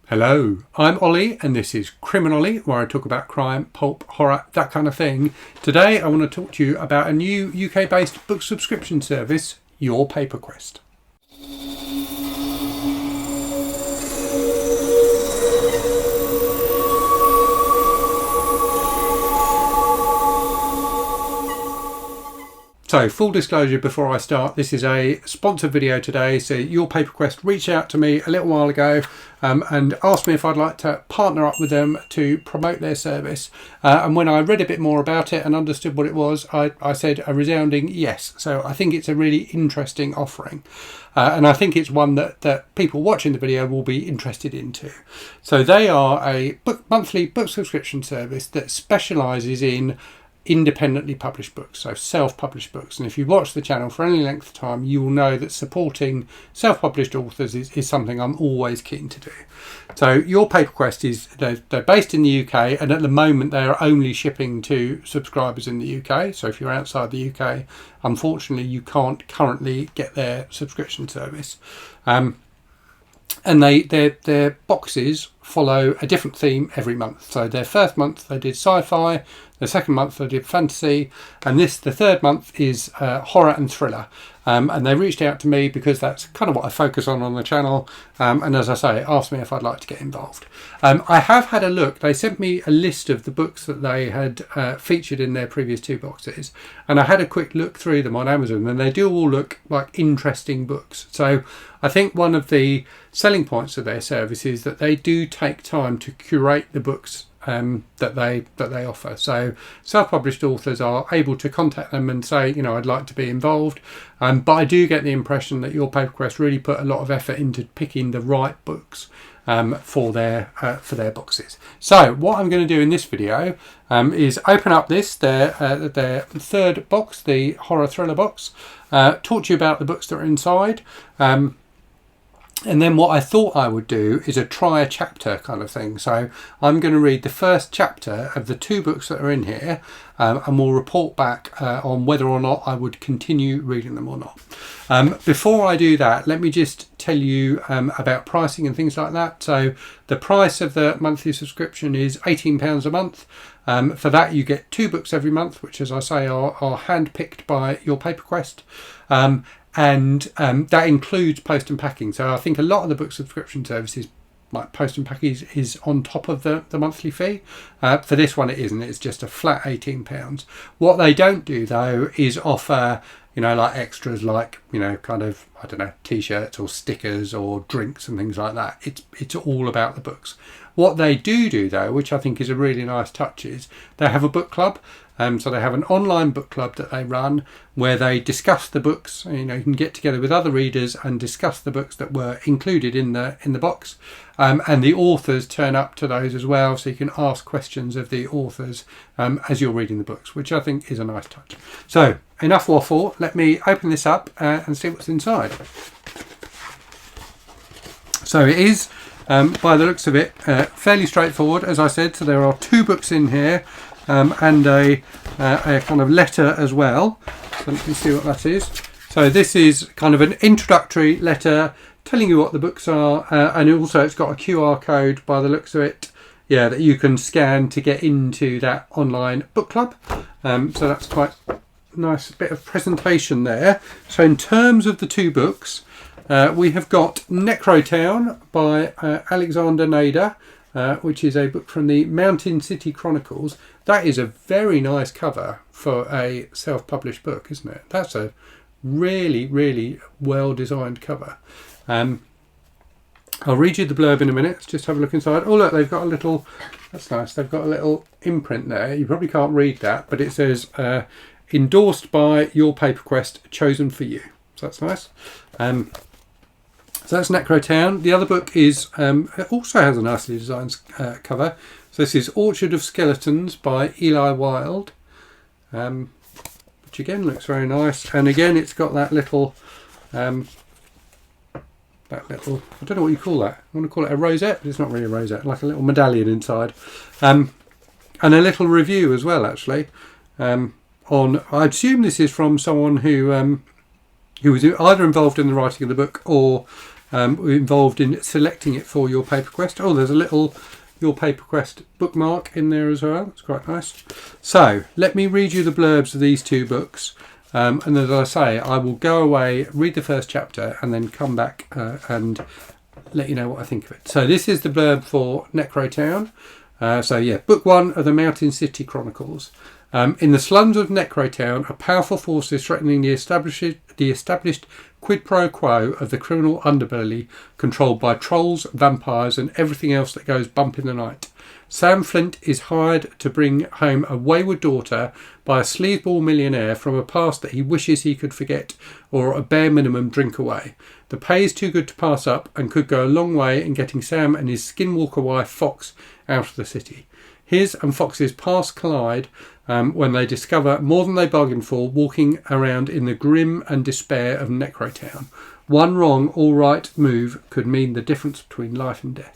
Hello, I'm Ollie and this is Criminally, where I talk about crime, pulp, horror, that kind of thing. Today I want to talk to you about a new UK-based book subscription service, Your Paper Quest. So, full disclosure before I start, this is a sponsored video today. So Your Paper Quest reached out to me a little while ago and asked me if I'd like to partner up with them to promote their service. And when I read a bit more about it and understood what it was, I said a resounding yes. So I think it's a really interesting offering. And I think it's one that people watching the video will be interested in too. So they are a monthly book subscription service that specialises in independently published books, so self-published books. And if you watch the channel for any length of time, you will know that supporting self-published authors is something I'm always keen to do. So Your Paper Quest is they're based in the UK, and at the moment they are only shipping to subscribers in the UK. So if you're outside the UK, unfortunately you can't currently get their subscription service. And their boxes follow a different theme every month. So their first month they did sci-fi, the second month they did fantasy, and the third month is horror and thriller. And they reached out to me because that's kind of what I focus on the channel. And as I say, asked me if I'd like to get involved. I have had a look. They sent me a list of the books that they had featured in their previous two boxes. And I had a quick look through them on Amazon, and they do all look like interesting books. So I think one of the selling points of their service is that they do take time to curate the books that they offer. So self-published authors are able to contact them and say, you know, I'd like to be involved. But I do get the impression that Your Paper Quest really put a lot of effort into picking the right books for their boxes. So what I'm going to do in this video is open up their third box, the horror thriller box, talk to you about the books that are inside. And then what I thought I would do is a try a chapter kind of thing. So I'm going to read the first chapter of the two books that are in here, and we'll report back on whether or not I would continue reading them or not. Before I do that, let me just tell you about pricing and things like that. So the price of the monthly subscription is £18 a month. For that you get two books every month, which, as I say, are hand-picked by Your Paper Quest. And that includes post and packing. So I think a lot of the book subscription services, like post and packing, is on top of the monthly fee. For this one it isn't, it's just a flat £18. What they don't do though is offer, you know, like extras like, you know, kind of, I don't know, t-shirts or stickers or drinks and things like that. It's all about the books. What they do though, which I think is a really nice touch, is they have a book club. So they have an online book club that they run where they discuss the books. You know, you can get together with other readers and discuss the books that were included in the box. And the authors turn up to those as well, so you can ask questions of the authors as you're reading the books, which I think is a nice touch. So enough waffle. Let me open this up and see what's inside. So it is, by the looks of it, fairly straightforward, as I said. So there are two books in here. And a kind of letter as well. So let me see what that is. So this is kind of an introductory letter telling you what the books are, and also it's got a QR code by the looks of it, yeah, that you can scan to get into that online book club. So that's quite a nice bit of presentation there. So in terms of the two books, we have got Necro Town by Alexander Nader, which is a book from the Mountain City Chronicles. That is a very nice cover for a self-published book, isn't it? That's a really, really well-designed cover. I'll read you the blurb in a minute. Let's just have a look inside. Oh, look, they've got a little... That's nice. They've got a little imprint there. You probably can't read that, but it says, endorsed by Your Paper Quest, chosen for you. So that's nice. So that's Necro Town. The other book is it also has a nicely designed cover. So this is Orchard of Skeletons by Eli Wilde, which again looks very nice. And again, it's got that little, I don't know what you call that. I want to call it a rosette, but it's not really a rosette, like a little medallion inside. And a little review as well, actually. I assume this is from someone who was either involved in the writing of the book or involved in selecting it for your paper quest. Oh, there's a little Your Paper Quest bookmark in there as well. It's quite nice. So let me read you the blurbs of these two books. And as I say, I will go away, read the first chapter, and then come back and let you know what I think of it. So this is the blurb for Necro Town. Book 1 of the Mountain City Chronicles. In the slums of Necro Town, a powerful force is threatening the established quid pro quo of the criminal underbelly, controlled by trolls, vampires, and everything else that goes bump in the night. Sam Flint is hired to bring home a wayward daughter by a sleazeball millionaire from a past that he wishes he could forget, or a bare minimum drink away. The pay is too good to pass up and could go a long way in getting Sam and his skinwalker wife Fox out of the city. His and Fox's paths collide when they discover more than they bargained for walking around in the grim and despair of Necro Town. One wrong, all right move could mean the difference between life and death.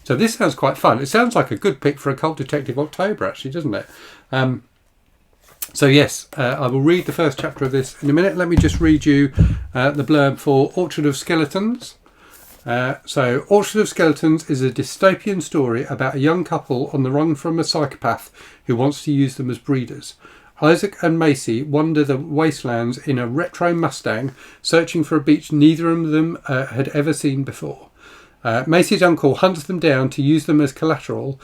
So this sounds quite fun. It sounds like a good pick for a Cult Detective October, actually, doesn't it? I will read the first chapter of this in a minute. Let me just read you the blurb for Orchard of Skeletons. Orchard of Skeletons is a dystopian story about a young couple on the run from a psychopath who wants to use them as breeders. Isaac and Macy wander the wastelands in a retro Mustang, searching for a beach neither of them had ever seen before. Macy's uncle hunts them down to use them as collateral,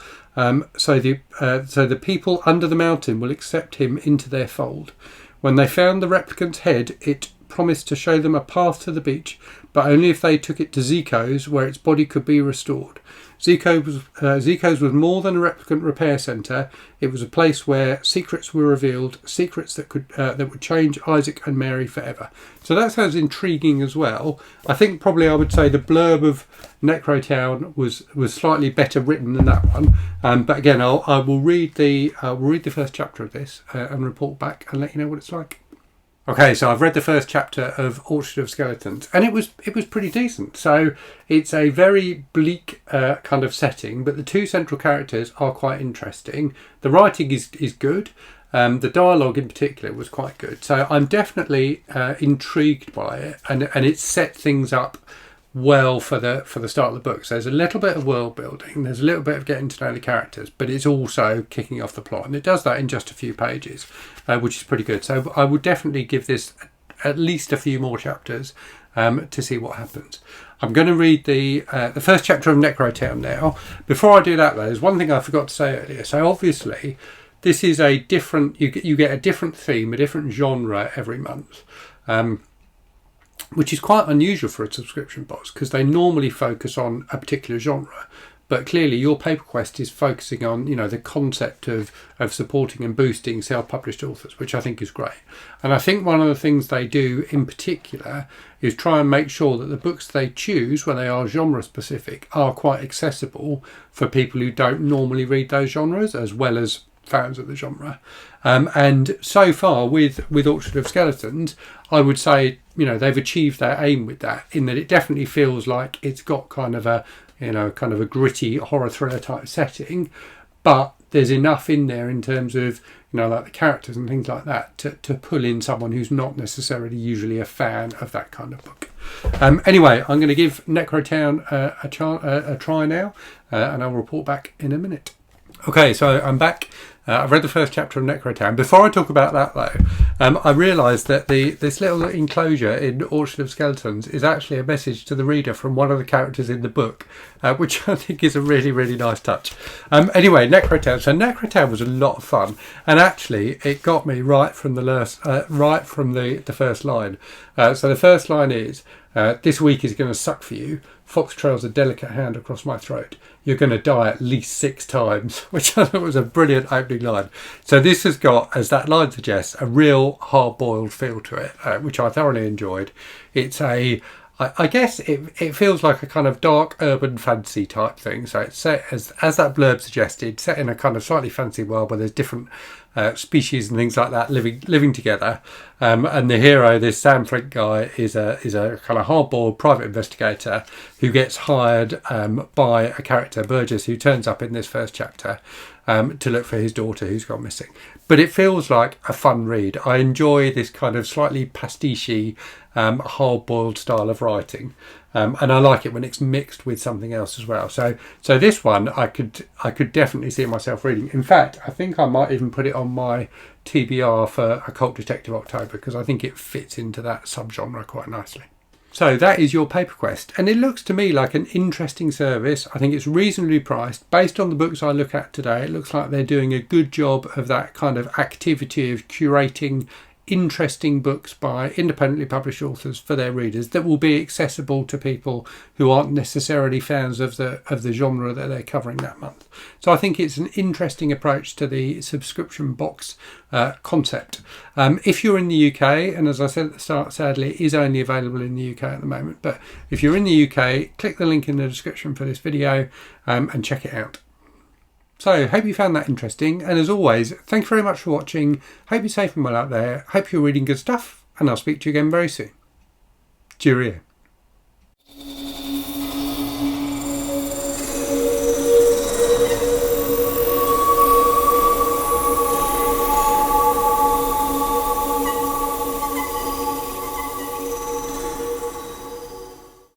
so the people under the mountain will accept him into their fold. When they found the replicant's head, it promised to show them a path to the beach, but only if they took it to Zico's, where its body could be restored. Zico's was more than a replicant repair centre. It was a place where secrets were revealed, secrets that would change Isaac and Mary forever. So that sounds intriguing as well. I think probably I would say the blurb of Necro Town was slightly better written than that one. But again, I will read the first chapter of this and report back and let you know what it's like. Okay, so I've read the first chapter of Orchard of Skeletons, and it was pretty decent. So it's a very bleak kind of setting, but the two central characters are quite interesting. The writing is good. The dialogue in particular was quite good. So I'm definitely intrigued by it, and it set things up well for the start of the book. So there's a little bit of world building, there's a little bit of getting to know the characters, but it's also kicking off the plot, and it does that in just a few pages, which is pretty good. So I would definitely give this at least a few more chapters to see what happens. I'm going to read the first chapter of Necro Town now. Before I do that though, there's one thing I forgot to say earlier. So obviously this is a different, you get a different theme, a different genre every month. Which is quite unusual for a subscription box, because they normally focus on a particular genre. But clearly your paper quest is focusing on, the concept of supporting and boosting self-published authors, which I think is great. And I think one of the things they do in particular is try and make sure that the books they choose, when they are genre specific, are quite accessible for people who don't normally read those genres, as well as fans of the genre. And so far with Orchard of Skeletons, I would say, they've achieved their aim with that, in that it definitely feels like it's got kind of a gritty horror thriller type setting, but there's enough in there in terms of, like the characters and things like that to pull in someone who's not necessarily usually a fan of that kind of book. Anyway, I'm going to give Necro Town a try now, and I'll report back in a minute. Okay, so I'm back. I've read the first chapter of Necro Town. Before I talk about that though, I realised that this little enclosure in Orchard of Skeletons is actually a message to the reader from one of the characters in the book, which I think is a really, really nice touch. Anyway, Necro Town. So Necro Town was a lot of fun, and actually it got me right from the first line. So the first line is, "This week is going to suck for you. Fox trails a delicate hand across my throat. You're going to die at least 6 times," which I thought was a brilliant opening line. So this has got, as that line suggests, a real hard-boiled feel to it, which I thoroughly enjoyed. It's I guess it feels like a kind of dark urban fantasy type thing. So it's set, as that blurb suggested, set in a kind of slightly fancy world where there's different species and things like that living together. And the hero, this Sam Flint guy, is a kind of hard-boiled private investigator who gets hired by a character, Burgess, who turns up in this first chapter to look for his daughter who's gone missing. But it feels like a fun read. I enjoy this kind of slightly pastiche a hard-boiled style of writing, and I like it when it's mixed with something else as well. So this one I could definitely see myself reading. In fact, I think I might even put it on my TBR for Occult Detective October, because I think it fits into that subgenre quite nicely. So that is your Paper Quest, and it looks to me like an interesting service. I think it's reasonably priced. Based on the books I look at today, it looks like they're doing a good job of that kind of activity of curating interesting books by independently published authors for their readers that will be accessible to people who aren't necessarily fans of the genre that they're covering that month. So I think it's an interesting approach to the subscription box concept. If you're in the UK, and as I said at the start, sadly it is only available in the UK at the moment, but if you're in the UK, click the link in the description for this video and check it out. So, hope you found that interesting, and as always, thank you very much for watching. Hope you're safe and well out there. Hope you're reading good stuff, and I'll speak to you again very soon. Cheerio.